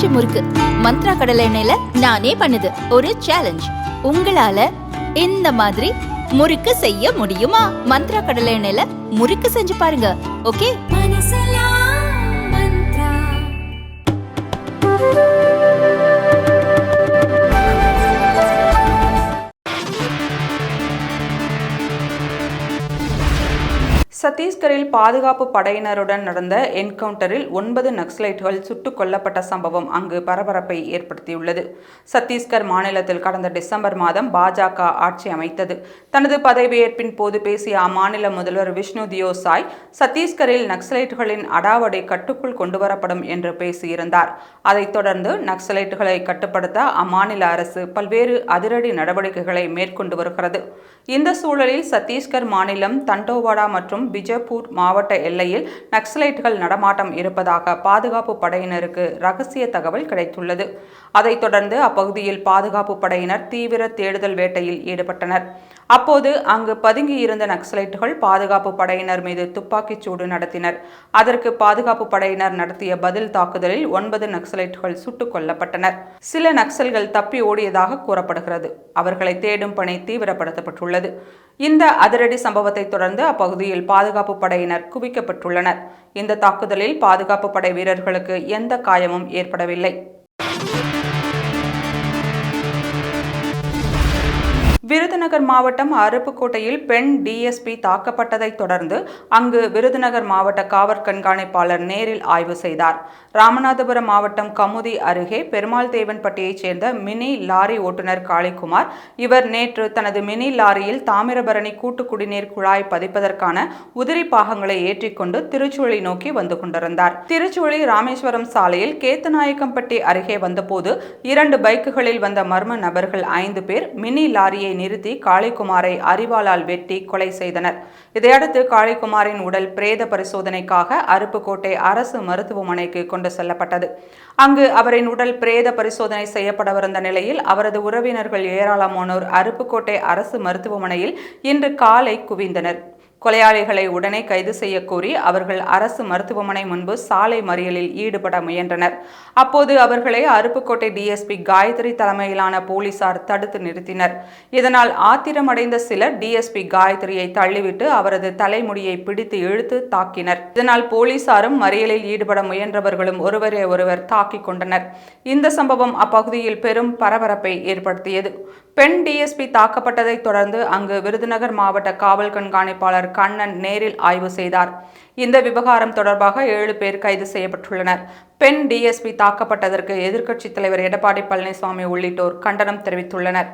பஞ்சு முறுக்கு மந்த்ரா கடலை எண்ணெயில நானே பண்ணுது ஒரு சேலஞ்ச். உங்களால இந்த மாதிரி முறுக்கு செய்ய முடியுமா? மந்த்ரா கடலை எண்ணெயில முறுக்கு செஞ்சு பாருங்க. ஓகே. சத்தீஸ்கரில் பாதுகாப்பு படையினருடன் நடந்த என்கவுண்டரில் 9 நக்சலைட்டுகள் சுட்டுக் கொல்லப்பட்ட சம்பவம் அங்கு பரபரப்பை ஏற்படுத்தியுள்ளது. சத்தீஸ்கர் மாநிலத்தில் கடந்த டிசம்பர் மாதம் பாஜக ஆட்சி அமைத்தது. தனது பதவியேற்பின் போது பேசிய அம்மாநில முதல்வர் விஷ்ணு தியோ சாய் சத்தீஸ்கரில் நக்சலைட்டுகளின் அடாவடை கட்டுக்குள் கொண்டுவரப்படும் என்று பேசியிருந்தார். அதைத் தொடர்ந்து நக்சலைட்டுகளை கட்டுப்படுத்த அம்மாநில அரசு பல்வேறு அதிரடி நடவடிக்கைகளை மேற்கொண்டு வருகிறது. இந்த சூழலில் சத்தீஸ்கர் மாநிலம் தண்டோவாடா மற்றும் பிஜப்பூர் மாவட்ட எல்லையில் நக்சலைட்டுகள் நடமாட்டம் இருப்பதாக பாதுகாப்பு படையினருக்கு ரகசிய தகவல் கிடைத்துள்ளது. அதைத் தொடர்ந்து அப்பகுதியில் பாதுகாப்பு படையினர் தீவிர தேடுதல் வேட்டையில் ஈடுபட்டனர். அப்போது அங்கு பதுங்கியிருந்த நக்சலைட்டுகள் பாதுகாப்பு படையினர் மீது துப்பாக்கிச் சூடு நடத்தினர். அதற்கு பாதுகாப்பு படையினர் நடத்திய பதில் தாக்குதலில் 9 நக்சலைட்டுகள் சுட்டுக் கொல்லப்பட்டனர். சில நக்சல்கள் தப்பி ஓடியதாக கூறப்படுகிறது. அவர்களை தேடும் பணி தீவிரப்படுத்தப்பட்டுள்ளது. இந்த அதிரடி சம்பவத்தை தொடர்ந்து அப்பகுதியில் பாதுகாப்பு படையினர் குவிக்கப்பட்டுள்ளனர். இந்த தாக்குதலில் பாதுகாப்பு படை வீரர்களுக்கு எந்த காயமும் ஏற்படவில்லை. விருதுநகர் மாவட்டம் அருப்புக்கோட்டையில் பெண் டிஎஸ்பி தாக்கப்பட்டதைத் தொடர்ந்து அங்கு விருதுநகர் மாவட்ட காவல் கண்காணிப்பாளர் நேரில் ஆய்வு செய்தார். ராமநாதபுரம் மாவட்டம் கமுதி அருகே பெருமாள் தேவன்பட்டியைச் சேர்ந்த மினி லாரி ஓட்டுநர் காளிக்குமார். இவர் நேற்று தனது மினி லாரியில் தாமிரபரணி கூட்டு குடிநீர் குழாய் பதிப்பதற்கான உதிரி பாகங்களை ஏற்றிக்கொண்டு திருச்சுழி நோக்கி வந்து கொண்டிருந்தார். திருச்சுழி ராமேஸ்வரம் சாலையில் கேத்தநாயக்கம்பட்டி அருகே வந்தபோது 2 பைக்குகளில் வந்த மர்ம நபர்கள் 5 பேர் மினி லாரியை நிறுத்தி காளிக்குமாரை அரிவாளால் வெட்டி கொலை செய்தனர். இதையடுத்து காளிக்குமாரின் உடல் பிரேத பரிசோதனைக்காக அருப்புக்கோட்டை அரசு மருத்துவமனைக்கு கொண்டு செல்லப்பட்டது. அங்கு அவரின் உடல் பிரேத பரிசோதனை செய்யப்படவிருந்த நிலையில் அவரது உறவினர்கள் ஏராளமானோர் அருப்புக்கோட்டை அரசு மருத்துவமனையில் இன்று காலை குவிந்தனர். கொலையாளிகளை உடனே கைது செய்ய கோரி அவர்கள் அரசு மருத்துவமனை முன்பு சாலை மறியலில் ஈடுபட முயன்றனர். அப்போது அவர்களை அருப்புக்கோட்டை டிஎஸ்பி காயத்ரி தலைமையிலான போலீசார் தடுத்து நிறுத்தினர். இதனால் ஆத்திரமடைந்த சிலர் டிஎஸ்பி காயத்ரியை தள்ளிவிட்டு அவரது தலைமுடியை பிடித்து இழுத்து தாக்கினர். இதனால் போலீசாரும் மறியலில் ஈடுபட முயன்றவர்களும் ஒருவரை ஒருவர் தாக்கிக் கொண்டனர். இந்த சம்பவம் அப்பகுதியில் பெரும் பரபரப்பை ஏற்படுத்தியது. பெண் டிஎஸ்பி தாக்கப்பட்டதை தொடர்ந்து அங்கு விருதுநகர் மாவட்ட காவல் கண்காணிப்பாளர் கண்ணன் நேரில் ஆய்வு செய்தார். இந்த விவகாரம் தொடர்பாக 7 பேர் கைது செய்யப்பட்டுள்ளனர். பெண் டிஎஸ்பி தாக்கப்பட்டதற்கு எதிர்க்கட்சித் தலைவர் எடப்பாடி பழனிசாமி உள்ளிட்டோர் கண்டனம் தெரிவித்துள்ளனர்.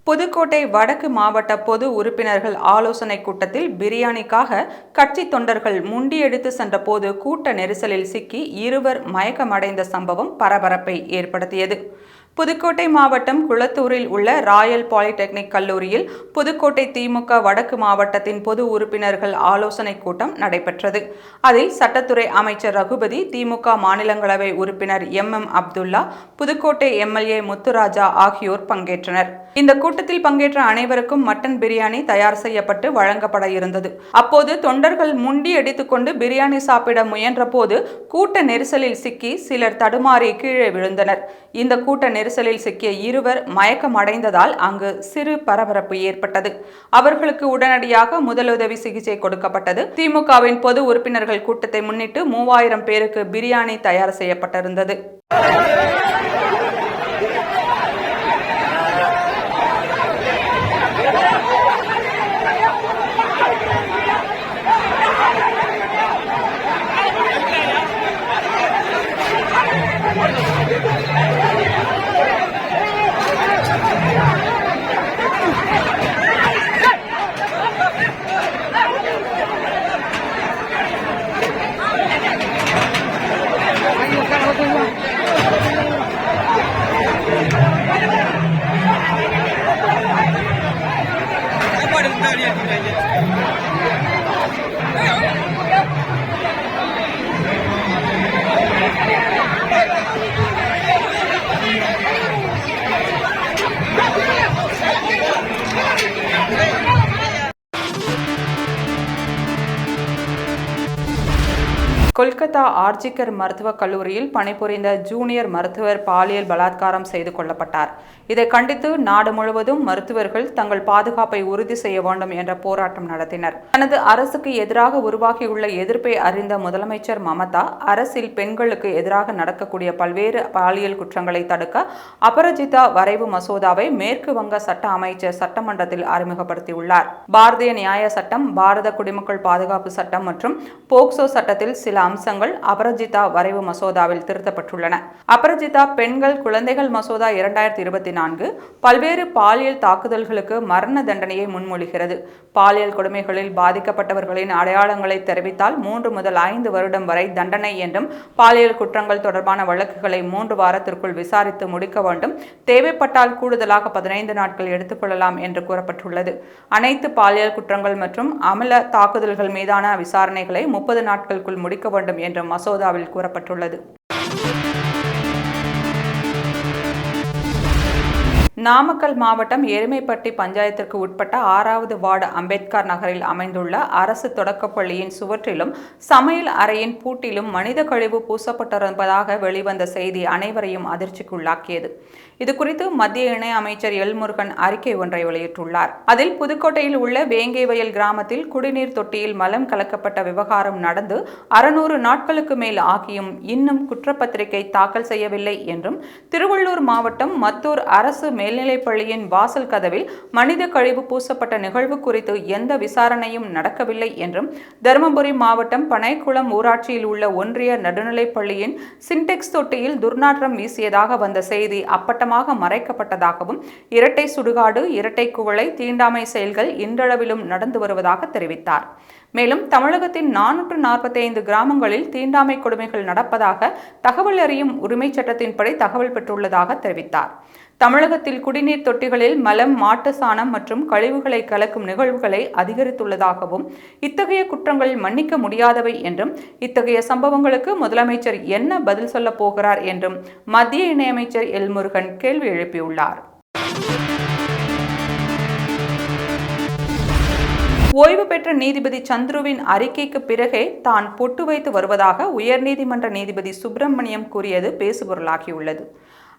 புதுக்கோட்டை வடக்கு மாவட்ட பொது உறுப்பினர்கள் ஆலோசனை கூட்டத்தில் பிரியாணிக்காக கட்சி தொண்டர்கள் முண்டியடித்து சென்றபோது கூட்ட நெரிசலில் சிக்கி 2 மயக்கமடைந்த சம்பவம் பரபரப்பை ஏற்படுத்தியது. புதுக்கோட்டை மாவட்டம் குளத்தூரில் உள்ள ராயல் பாலிடெக்னிக் கல்லூரியில் புதுக்கோட்டை திமுக வடக்கு மாவட்டத்தின் பொது உறுப்பினர்கள் ஆலோசனை கூட்டம் நடைபெற்றது. அதில் சட்டத்துறை அமைச்சர் ரகுபதி, திமுக மாநிலங்களவை உறுப்பினர் MM அப்துல்லா, புதுக்கோட்டை MLA முத்துராஜா ஆகியோர் பங்கேற்றனர். இந்த கூட்டத்தில் பங்கேற்ற அனைவருக்கும் மட்டன் பிரியாணி தயார் செய்யப்பட்டு வழங்கப்பட இருந்தது. அப்போது தொண்டர்கள் முண்டி அடித்துக்கொண்டு பிரியாணி சாப்பிட முயன்ற போது கூட்ட நெரிசலில் சிக்கி சிலர் தடுமாறி கீழே விழுந்தனர். இந்த கூட்ட நெரிசலில் சிக்கிய 2 மயக்கமடைந்ததால் அங்கு சிறு பரபரப்பு ஏற்பட்டது. அவர்களுக்கு உடனடியாக முதலுதவி சிகிச்சை கொடுக்கப்பட்டது. திமுகவின் பொது உறுப்பினர்கள் கூட்டத்தை முன்னிட்டு 3000 பேருக்கு பிரியாணி தயார் செய்யப்பட்டிருந்தது. கொல்கத்தா ஆர்ஜிகர் மருத்துவக் கல்லூரியில் பணிபுரிந்த ஜூனியர் மருத்துவர் பாலியல் பலாத்காரம் செய்து கொல்லப்பட்டார். இதை கண்டித்து நாடு முழுவதும் மருத்துவர்கள் தங்கள் பாதுகாப்பை உறுதி செய்ய வேண்டும் என்ற போராட்டம் நடத்தினர். தனது அரசுக்கு எதிராக உருவாகியுள்ள எதிர்ப்பை அறிந்த முதலமைச்சர் மமதா, அரசில் பெண்களுக்கு எதிராக நடக்கக்கூடிய பல்வேறு பாலியல் குற்றங்களை தடுக்க அபராஜிதா வரைவு மசோதாவை மேற்கு வங்க சட்ட அமைச்சர் சட்டமன்றத்தில் அறிமுகப்படுத்தியுள்ளார். பாரதிய நியாய சட்டம், பாரத குடிமக்கள் பாதுகாப்பு சட்டம் மற்றும் போக்சோ சட்டத்தில் சில அம்சங்கள் அபராஜிதா வரைவு மசோதாவில் திருத்தப்பட்டுள்ளன. அபராஜிதா பெண்கள் குழந்தைகள் மசோதா 2024 பல்வேறு பாலியல் தாக்குதல்களுக்கு மரண தண்டனையை முன்மொழிகிறது. பாலியல் கொடுமைகளில் பாதிக்கப்பட்டவர்களின் அடையாளங்களை தெரிவித்தால் 3 முதல் 5 வருடம் வரை தண்டனை என்றும், பாலியல் குற்றங்கள் தொடர்பான வழக்குகளை 3 வாரத்திற்குள் விசாரித்து முடிக்க வேண்டும், தேவைப்பட்டால் கூடுதலாக 15 நாட்கள் எடுத்துக்கொள்ளலாம் என்று கூறப்பட்டுள்ளது. அனைத்து பாலியல் குற்றங்கள் மற்றும் அமல தாக்குதல்கள் மீதான விசாரணைகளை 30 நாட்களுக்குள் முடிக்க வேண்டும் என்று மசோதாவில் கூறப்பட்டுள்ளது. நாமக்கல் மாவட்டம் எருமைப்பட்டி பஞ்சாயத்திற்கு உட்பட்ட 6வது வார்டு அம்பேத்கர் நகரில் அமைந்துள்ள அரசு தொடக்கப்பள்ளியின் சுவற்றிலும் சமையல் அறையின் பூட்டிலும் மனித கழிவு பூசப்பட்டிருப்பதாக வெளிவந்த செய்தி அனைவரையும் அதிர்ச்சிக்குள்ளாக்கியது. இதுகுறித்து மத்திய இணை அமைச்சர் எல் முருகன் அறிக்கை ஒன்றை வெளியிட்டுள்ளார். அதில் புதுக்கோட்டையில் உள்ள வேங்கைவயல் கிராமத்தில் குடிநீர் தொட்டியில் மலம் கலக்கப்பட்ட விவகாரம் நடந்து 600 நாட்களுக்கு மேல் ஆகியும் இன்னும் குற்றப்பத்திரிகை தாக்கல் செய்யவில்லை என்றும், திருவள்ளூர் மாவட்டம் மத்தூர் அரசு மேல்நிலைப்பள்ளியின் வாசல் கதவில் மனித கழிவு பூசப்பட்ட நிகழ்வு குறித்து எந்த விசாரணையும் நடக்கவில்லை என்றும், தருமபுரி மாவட்டம் பனைக்குளம் ஊராட்சியில் உள்ள ஒன்றிய நடுநிலைப்பள்ளியின் சின்டெக்ஸ் தொட்டியில் துர்நாற்றம் வீசியதாக வந்த செய்தி அப்பட்டமாக மறைக்கப்பட்டதாகவும், இரட்டை சுடுகாடு, இரட்டை குவளை, தீண்டாமை செயல்கள் இன்றளவிலும் நடந்து வருவதாக தெரிவித்தார். மேலும் தமிழகத்தின் 445 கிராமங்களில் தீண்டாமை கொடுமைகள் நடப்பதாக தகவல் அறியும் உரிமை சட்டத்தின்படி தகவல் பெற்றுள்ளதாக தெரிவித்தார். தமிழகத்தில் குடிநீர் தொட்டிகளில் மலம், மாட்டு சாணம் மற்றும் கழிவுகளை கலக்கும் நிகழ்வுகளை அதிகரித்துள்ளதாகவும், இத்தகைய குற்றங்கள் மன்னிக்க முடியாதவை என்றும், இத்தகைய சம்பவங்களுக்கு முதலமைச்சர் என்ன பதில் சொல்லப் போகிறார் என்றும் மத்திய இணையமைச்சர் எல் முருகன் கேள்வி எழுப்பியுள்ளார். ஓய்வு பெற்ற நீதிபதி சந்துருவின் அறிக்கைக்கு பிறகே தான் பொட்டு வைத்து வருவதாக உயர்நீதிமன்ற நீதிபதி சுப்பிரமணியம் கூறியது பேசுபொருளாகியுள்ளது.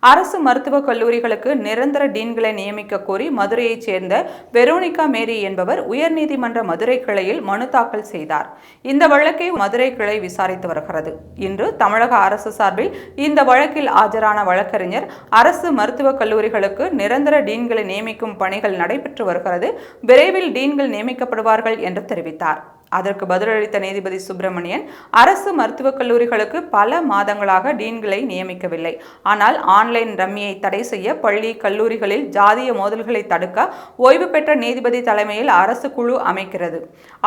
அரசு மருத்துவக் கல்லூரிகளுக்கு நிரந்தர டீன்களை நியமிக்க கோரி மதுரையைச் சேர்ந்த வெரோனிகா மேரி என்பவர் உயர்நீதிமன்ற மதுரை கிளையில் மனு தாக்கல் செய்தார். இந்த வழக்கை மதுரை கிளை விசாரித்து வருகிறது. இன்று தமிழக அரசு சார்பில் இந்த வழக்கில் ஆஜரான வழக்கறிஞர், அரசு மருத்துவக் கல்லூரிகளுக்கு நிரந்தர டீன்களை நியமிக்கும் பணிகள் நடைபெற்று வருகிறது, விரைவில் டீன்கள் நியமிக்கப்படுவார்கள் என்று தெரிவித்தார். அதற்கு பதிலளித்த நீதிபதி சுப்பிரமணியன், அரசு மருத்துவக் கல்லூரிகளுக்கு பல மாதங்களாக டீன்களை நியமிக்கவில்லை. ஆனால் ஆன்லைன் ரம்மியை தடை செய்ய பள்ளி, கல்லூரிகளில் ஜாதிய மோதல்களை தடுக்க ஓய்வு பெற்ற நீதிபதி தலைமையில் அரசு குழு அமைக்கிறது,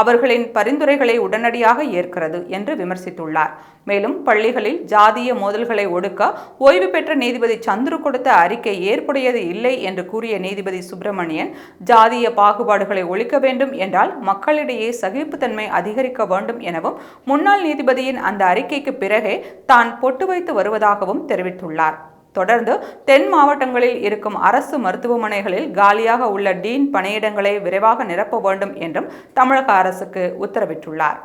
அவர்களின் பரிந்துரைகளை உடனடியாக ஏற்கிறது என்று விமர்சித்துள்ளார். மேலும் பள்ளிகளில் ஜாதிய மோதல்களை ஒடுக்க ஓய்வு பெற்ற நீதிபதி சந்துரு கொடுத்த அறிக்கை ஏற்புடையது இல்லை என்று கூறிய நீதிபதி சுப்பிரமணியன், ஜாதிய பாகுபாடுகளை ஒழிக்க வேண்டும் என்றால் மக்களிடையே சகிப்புத்தன்மை அதிகரிக்க வேண்டும் எனவும், முன்னாள் நீதிபதியின் அந்த அறிக்கைக்கு பிறகே தான் பொட்டு வைத்து வருவதாகவும் தெரிவித்துள்ளார். தொடர்ந்து தென் மாவட்டங்களில் இருக்கும் அரசு மருத்துவமனைகளில் காலியாக உள்ள டீன் பணியிடங்களை விரைவாக நிரப்ப வேண்டும் என்றும் தமிழக அரசுக்கு உத்தரவிட்டுள்ளார்.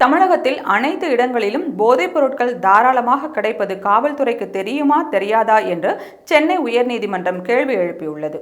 தமிழகத்தில் அனைத்து இடங்களிலும் போதைப் பொருட்கள் தாராளமாக கிடைப்பது காவல்துறைக்கு தெரியுமா தெரியாதா என்று சென்னை உயர்நீதிமன்றம் கேள்வி எழுப்பியுள்ளது.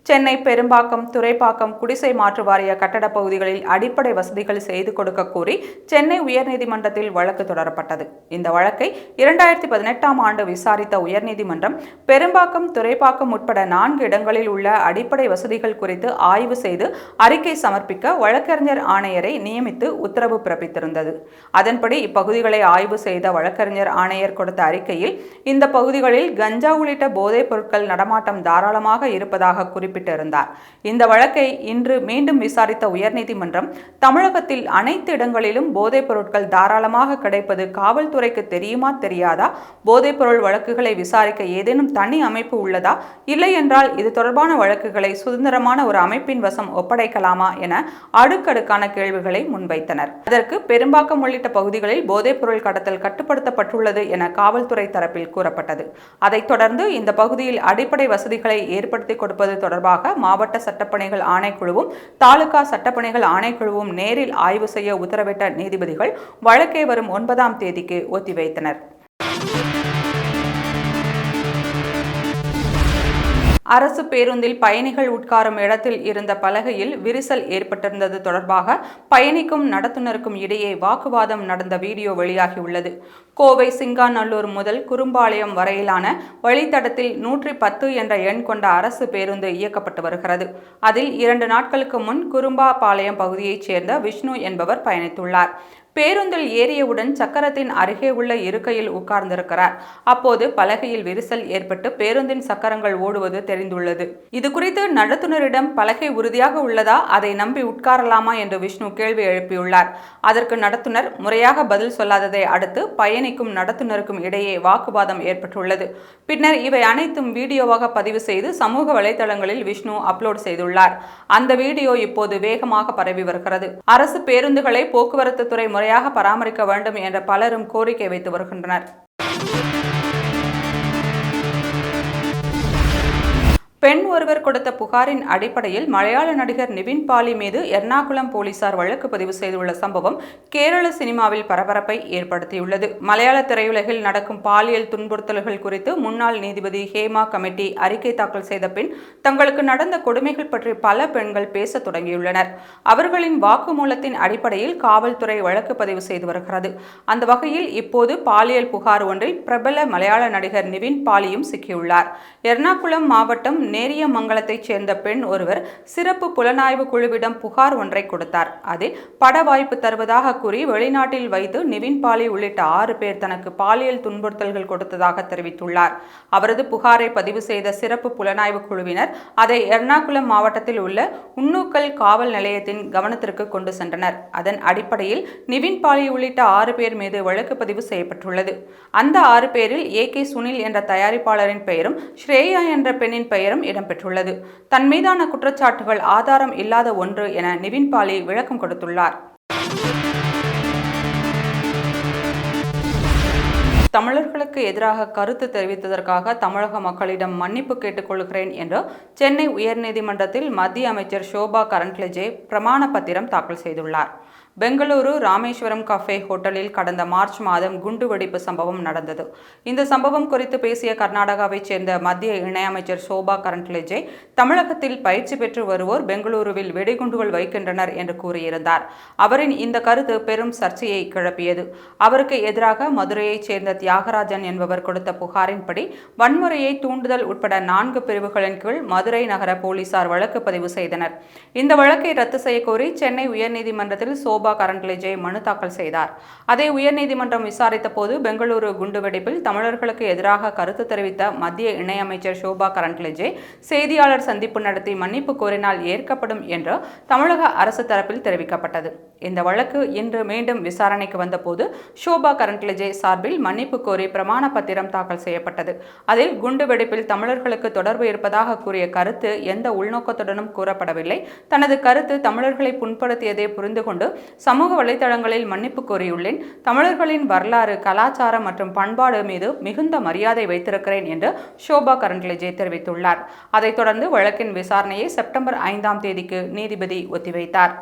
சென்னை பெரும்பாக்கம், துரைப்பாக்கம் குடிசை மாற்று வாரிய கட்டட பகுதிகளில் அடிப்படை வசதிகள் செய்து கொடுக்க கோரி சென்னை உயர்நீதிமன்றத்தில் வழக்கு தொடரப்பட்டது. இந்த வழக்கை 2018ஆம் ஆண்டு விசாரித்த உயர்நீதிமன்றம், பெரும்பாக்கம், துரைப்பாக்கம் உட்பட 4 இடங்களில் உள்ள அடிப்படை வசதிகள் குறித்து ஆய்வு செய்து அறிக்கை சமர்ப்பிக்க வழக்கறிஞர் ஆணையரை நியமித்து உத்தரவு பிறப்பித்திருந்தது. அதன்படி இப்பகுதிகளை ஆய்வு செய்த வழக்கறிஞர் ஆணையர் கொடுத்த அறிக்கையில், இந்த பகுதிகளில் கஞ்சா உள்ளிட்ட போதைப் பொருட்கள் நடமாட்டம் தாராளமாக இருப்பதாக குறிப்பிட்டிருந்தார். இந்த வழக்கை இன்று மீண்டும் விசாரித்த உயர்நீதிமன்றம், தமிழகத்தில் அனைத்து இடங்களிலும் போதைப் பொருட்கள் தாராளமாக கிடைப்பது காவல்துறைக்கு தெரியுமா தெரியாதா, போதைப் பொருள் வழக்குகளை விசாரிக்க ஏதேனும் தனி அமைப்பு உள்ளதா, இல்லை என்றால் இது தொடர்பான வழக்குகளை சுதந்திரமான ஒரு அமைப்பின் வசம் ஒப்படைக்கலாமா என அடுக்கடுக்கான கேள்விகளை முன்வைத்தனர். அதற்கு பெரும்பாக்கம் உள்ளிட்ட பகுதிகளில் போதைப் பொருள் கடத்தல் கட்டுப்படுத்தப்பட்டுள்ளது என காவல்துறை தரப்பில் கூறப்பட்டது. அதைத் தொடர்ந்து இந்த பகுதியில் அடிப்படை வசதிகளை ஏற்படுத்தி கொடுப்பது தொடர்பாக தொடர்பாக மாவட்ட சட்டப்பணிகள் ஆணைக்குழுவும் தாலுகா சட்டப்பணிகள் ஆணைக்குழுவும் நேரில் ஆய்வு செய்ய உத்தரவிட்ட நீதிபதிகள் வழக்கை வரும் 9ஆம் தேதிக்கு ஒத்திவைத்தனர். அரசு பேருந்தில் பயணிகள் உட்காரும் இடத்தில் இருந்த பலகையில் விரிசல் ஏற்பட்டிருந்தது தொடர்பாக பயணிக்கும் நடத்துனருக்கும் இடையே வாக்குவாதம் நடந்த வீடியோ வெளியாகியுள்ளது. கோவை சிங்காநல்லூர் முதல் குறும்பாளையம் வரையிலான வழித்தடத்தில் 110 என்ற எண் கொண்ட அரசு பேருந்து இயக்கப்பட்டு வருகிறது. அதில் 2 நாட்களுக்கு முன் குறும்பாபாளையம் பகுதியைச் சேர்ந்த விஷ்ணு என்பவர் பயணித்துள்ளார். பேருந்தில் ஏறியவுடன் சக்கரத்தின் அருகே உள்ள இருக்கையில் உட்கார்ந்திருக்கிறார். அப்போது பலகையில் விரிசல் ஏற்பட்டு பேருந்தின் சக்கரங்கள் ஓடுவது தெரிந்துள்ளது. இதுகுறித்து நடத்துனரிடம் பலகை உறுதியாக உள்ளதா, அதை நம்பி உட்காரலாமா என்று விஷ்ணு கேள்வி எழுப்பியுள்ளார். அதற்கு நடத்துனர் முறையாக பதில் சொல்லாததை அடுத்து பயணிக்கும் நடத்துனருக்கும் இடையே வாக்குவாதம் ஏற்பட்டுள்ளது. பின்னர் இவை அனைத்தும் வீடியோவாக பதிவு செய்து சமூக வலைதளங்களில் விஷ்ணு அப்லோட் செய்துள்ளார். அந்த வீடியோ இப்போது வேகமாக பரவி வருகிறது. அரசு பேருந்துகளை போக்குவரத்து துறை முறையாக பராமரிக்க வேண்டும் என்ற பலரும் கோரிக்கை வைத்து வருகின்றனர். பெண் ஒருவர் கொடுத்த புகாரின் அடிப்படையில் மலையாள நடிகர் நிவின் பாலி மீது எர்ணாகுளம் போலீசார் வழக்கு பதிவு செய்துள்ள சம்பவம் கேரள சினிமாவில் பரபரப்பை ஏற்படுத்தியுள்ளது. மலையாள திரையுலகில் நடக்கும் பாலியல் துன்புறுத்தல்கள் குறித்து முன்னாள் நீதிபதி ஹேமா கமிட்டி அறிக்கை தாக்கல் செய்த பின் தங்களுக்கு நடந்த கொடுமைகள் பற்றி பல பெண்கள் பேச தொடங்கியுள்ளனர். அவர்களின் வாக்குமூலத்தின் அடிப்படையில் காவல்துறை வழக்கு பதிவு செய்து வருகிறது. அந்த வகையில் இப்போது பாலியல் புகார் ஒன்றில் பிரபல மலையாள நடிகர் நிவின் பாலியும் சிக்கியுள்ளார். எர்ணாகுளம் மாவட்டம் நேரியமங்கலத்தைச் சேர்ந்த பெண் ஒருவர் சிறப்பு புலனாய்வு குழுவிடம் புகார் ஒன்றை கொடுத்தார். அதில் பட வாய்ப்பு தருவதாக கூறி வெளிநாட்டில் வைத்து நிவின் பாலி உள்ளிட்ட 6 பேர் தனக்கு பாலியல் துன்புறுத்தல்கள் கொடுத்ததாக தெரிவித்துள்ளார். அவரது புகாரை பதிவு செய்த சிறப்பு புலனாய்வு குழுவினர் அதை எர்ணாகுளம் மாவட்டத்தில் உள்ள உன்னூக்கல் காவல் நிலையத்தின் கவனத்திற்கு கொண்டு சென்றனர். அதன் அடிப்படையில் நிவின் பாலி உள்ளிட்ட 6 பேர் மீது வழக்கு பதிவு செய்யப்பட்டுள்ளது. அந்த 6 பேரில் AK சுனில் என்ற தயாரிப்பாளரின் பெயரும் ஸ்ரேயா என்ற பெண்ணின் பெயரும் இடம்பெற்றுள்ளது. தன் மீதான குற்றச்சாட்டுகள் ஆதாரம் இல்லாத ஒன்று என நிவின் பாலி விளக்கம் கொடுத்துள்ளார். தமிழர்களுக்கு எதிராக கருத்து தெரிவித்ததற்காக தமிழக மக்களிடம் மன்னிப்பு கேட்டுக்கொள்கிறேன் என்று சென்னை உயர்நீதிமன்றத்தில் மத்திய அமைச்சர் ஷோபா கரண்ட்லஜே பிரமாண பத்திரம் தாக்கல் செய்துள்ளார். பெங்களூரு ராமேஸ்வரம் கஃபே ஹோட்டலில் கடந்த மார்ச் மாதம் குண்டுவெடிப்பு சம்பவம் நடந்தது. இந்த சம்பவம் குறித்து பேசிய கர்நாடகாவைச் சேர்ந்த மத்திய இணையமைச்சர் ஷோபா கரண்ட்லஜே தமிழகத்தில் பயிற்சி பெற்று வருவோர் பெங்களூருவில் வெடிகுண்டுகள் வைக்கின்றனர் என்று கூறியிருந்தார். அவரின் இந்த கருத்து பெரும் சர்ச்சையை கிளப்பியது. அவருக்கு எதிராக மதுரையைச் சேர்ந்த தியாகராஜன் என்பவர் கொடுத்த புகாரின்படி வன்முறையை தூண்டுதல் உட்பட 4 பிரிவுகளின் கீழ் மதுரை நகர போலீசார் வழக்கு பதிவு செய்தனர். இந்த வழக்கை ரத்து செய்யக்கோரி சென்னை உயர்நீதிமன்றத்தில் ஷோபா கரண்ட்லஜே மனு தாக்கல் செய்தார். அதை உயர்நீதிமன்றம் விசாரித்த போது பெங்களூரு குண்டுவெடிப்பில் தமிழர்களுக்கு எதிராக கருத்து தெரிவித்த மத்திய இணையமைச்சர் ஷோபா கரண்ட்லஜே செய்தியாளர் சந்திப்பு நடத்தி மன்னிப்பு கோரினால் ஏற்கப்படும் என்று தமிழக அரசு தரப்பில் தெரிவிக்கப்பட்டது. இந்த வழக்கு இன்று மீண்டும் விசாரணைக்கு வந்தபோது ஷோபா கரண்ட்லஜே சார்பில் மன்னிப்பு கோரி பிரமாண பத்திரம் தாக்கல் செய்யப்பட்டது. அதில் குண்டுவெடிப்பில் தமிழர்களுக்கு தொடர்பு இருப்பதாக கூறிய கருத்து எந்த உள்நோக்கத்துடனும் கூறப்படவில்லை. தனது கருத்து தமிழர்களை புண்படுத்தியதை புரிந்து கொண்டு சமூக வலைதளங்களில் மன்னிப்பு கோரியுள்ளேன். தமிழர்களின் வரலாறு, கலாச்சாரம் மற்றும் பண்பாடு மீது மிகுந்த மரியாதை வைத்திருக்கிறேன் என்று ஷோபா கரண்ட்லஜே தெரிவித்துள்ளார். அதைத் தொடர்ந்து வழக்கின் விசாரணையை செப்டம்பர் 5ஆம் தேதிக்கு நீதிபதி ஒத்திவைத்தார்.